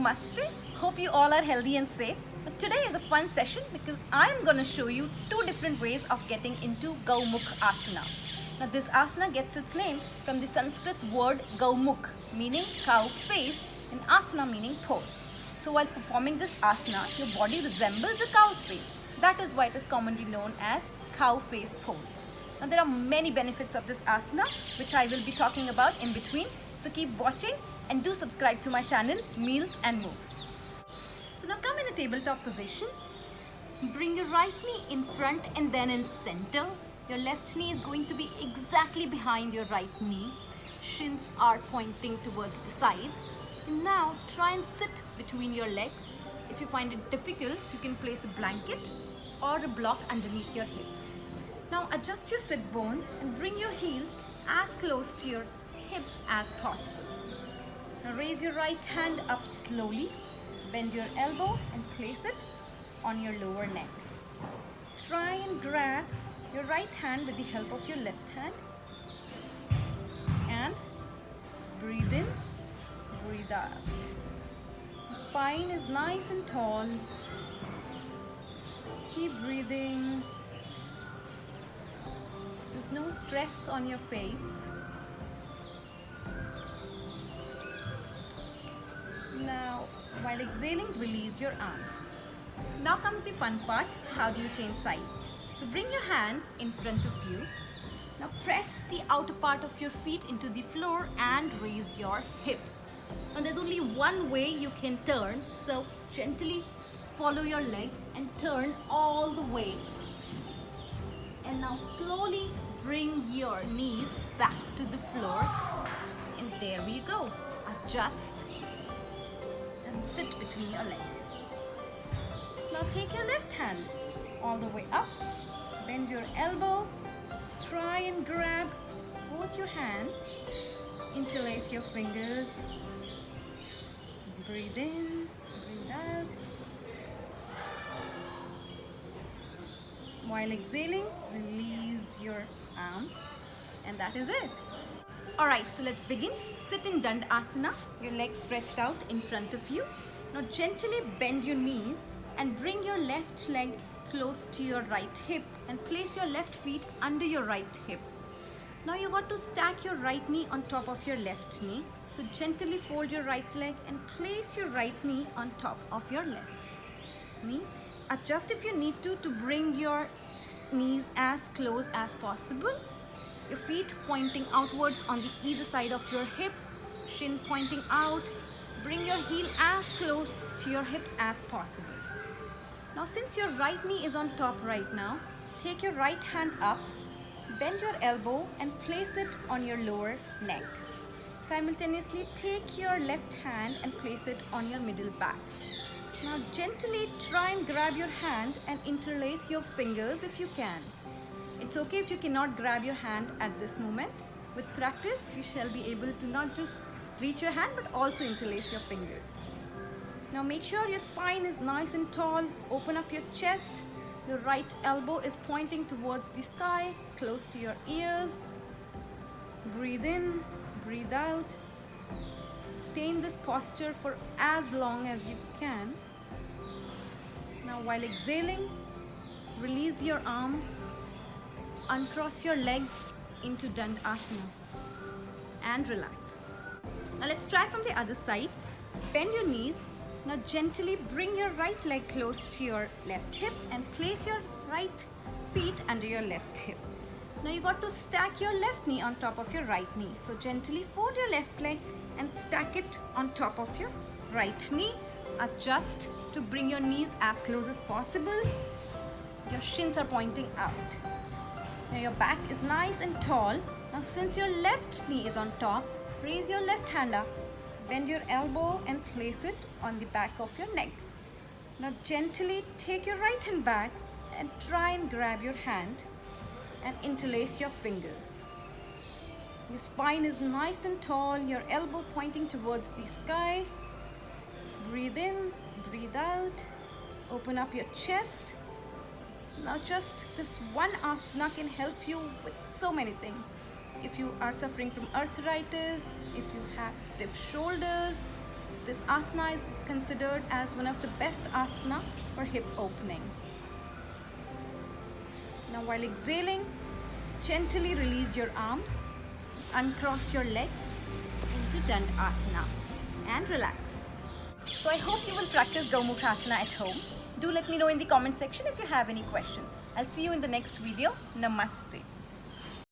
Namaste. Hope you all are healthy and safe. But today is a fun session because I'm going to show you two different ways of getting into Gomukhasana. Now this asana gets its name from the Sanskrit word Gomukh, meaning cow face, and asana meaning pose. So while performing this asana, your body resembles a cow's face. That is why it is commonly known as cow face pose. Now there are many benefits of this asana which I will be talking about in between. So keep watching and do subscribe to my channel Meals and Moves. So now come in a tabletop position. Bring your right knee in front and then in center. Your left knee is going to be exactly behind your right knee. Shins are pointing towards the sides. And now try and sit between your legs. If you find it difficult, you can place a blanket or a block underneath your hips. Now adjust your sit bones and bring your heels as close to your hips as possible. Now raise your right hand up slowly, bend your elbow and place it on your lower neck. Try and grab your right hand with the help of your left hand and breathe in, breathe out. The spine is nice and tall. Keep breathing. There's no stress on your face. Now, while exhaling, release your arms. Now comes the fun part. How do you change sides? So bring your hands in front of you. Now press the outer part of your feet into the floor and raise your hips. Now there's only one way you can turn, so gently follow your legs and turn all the way. And now slowly bring your knees back to the floor. And there we go. Adjust and sit between your legs. Now take your left hand all the way up. Bend your elbow. Try and grab both your hands. Interlace your fingers. Breathe in, breathe out. While exhaling, release your arms, and that is it. Alright, so let's begin. Sit in Dandasana, your legs stretched out in front of you. Now gently bend your knees and bring your left leg close to your right hip and place your left feet under your right hip. Now you got to stack your right knee on top of your left knee. So gently fold your right leg and place your right knee on top of your left knee. Adjust if you need to bring your knees as close as possible. Your feet pointing outwards on the either side of your hip, shin pointing out. Bring your heel as close to your hips as possible. Now since your right knee is on top right now, take your right hand up, bend your elbow and place it on your lower neck. Simultaneously take your left hand and place it on your middle back. Now gently try and grab your hand and interlace your fingers if you can. It's okay if you cannot grab your hand at this moment. With practice, you shall be able to not just reach your hand but also interlace your fingers. Now make sure your spine is nice and tall. Open up your chest. Your right elbow is pointing towards the sky, close to your ears. Breathe in, breathe out. Stay in this posture for as long as you can. Now while exhaling, release your arms, uncross your legs into Dandasana and relax. Now let's try from the other side. Bend your knees. Now gently bring your right leg close to your left hip and place your right feet under your left hip. Now you got to stack your left knee on top of your right knee. So gently fold your left leg and stack it on top of your right knee. Adjust to bring your knees as close as possible. Your shins are pointing out. Now your back is nice and tall. Now since your left knee is on top, raise your left hand up. Bend your elbow and place it on the back of your neck. Now gently take your right hand back and try and grab your hand and interlace your fingers. Your spine is nice and tall, your elbow pointing towards the sky. Breathe in, breathe out. Open up your chest. Now just this one asana can help you with so many things. If you are suffering from arthritis, if you have stiff shoulders, This asana is considered as one of the best asana for hip opening. Now while exhaling, gently release your arms, uncross your legs into Dandasana and relax. So I hope you will practice Gomukhasana at home. Do let me know in the comment section if you have any questions. I'll see you in the next video. Namaste.